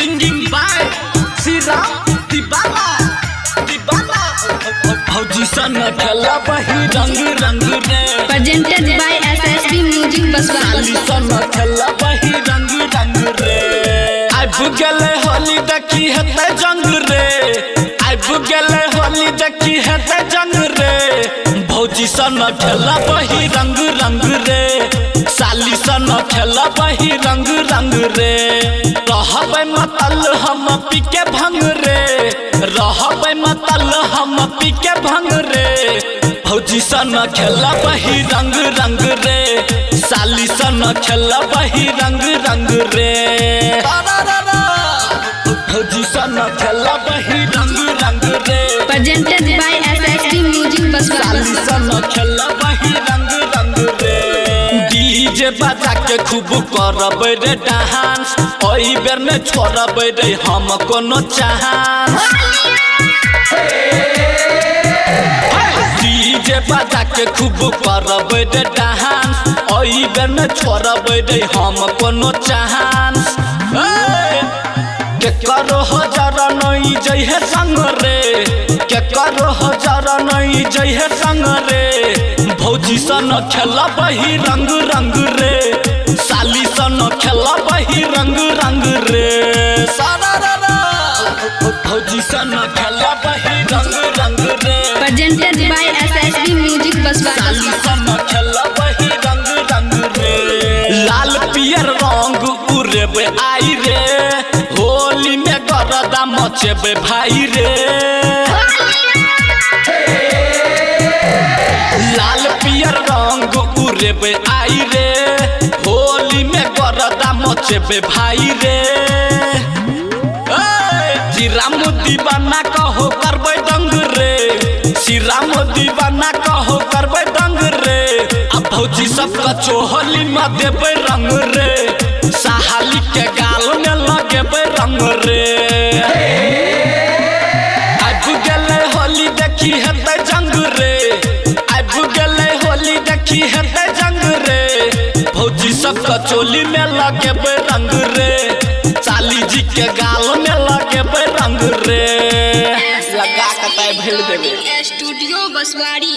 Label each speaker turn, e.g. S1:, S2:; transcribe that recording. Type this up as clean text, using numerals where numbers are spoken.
S1: Singing by Siram Dibala भौजी सन खेला बही रंग रंग रे
S2: Presented by SSB Music
S1: साली सन खेला बही रंग रंग रे आई बुगले होली देखी हेते जंग रे आई बुगले होली देखी हेते जंग रे भौजी सन खेला बही रंग रंग रे साली सन खेला बही रंग रंग रे रहबे मतल हम पीके भंग रे रहबे मतल हम पीके भंग रे भौजी सन खेला बही रंग रंग रे साली सन खेला बही रंग रंग रे भौजी सन खेला बही रंग रंग रे
S2: Presented by SSB Music
S1: साली सन खेला बही रंग रंग रे डीजे बजा के खूब करब रे डांस ओई बेर में छोड़ब रे हम कोनो चांस डीजे बजा के खूब करब रे डांस ओई बेर में छोड़ब रे हम कोनो चांस के करो हजार नहीं जइहे संग रे के करो हजार नहीं जइहे संग रे भौजी सन खेला बही रंग रंग रे साली सन खेला बही रंग रंग रे भौजी सन खेला बही रंग रंग रे
S2: Presented by SSB Music
S1: साली सन खेला बही रंग रंग रे लाल पियर रंग उड़ेबे आई रे होली में गरदा मचेबे भाई रे लाल पियर रंग उड़ेबे आई रे होली में गरदा मचेबे भाई रे श्रीराम दीवाना कहो करबे दंग रे श्रीराम दीवाना कहो करबे दंग रे अब भौजी सबका चोहली में देबे रंग रे सहाली के गाल में लगेबे रंग रे अब गेले होली देखी हेते जंग रे अब गेले होली देखी हेते जंग रे भौजी सबका चोली में लगेबे रंग रे साली जी के गाल में लगेबे रंग रे लगा के भेल देबे
S2: स्टूडियो बसवाड़ी।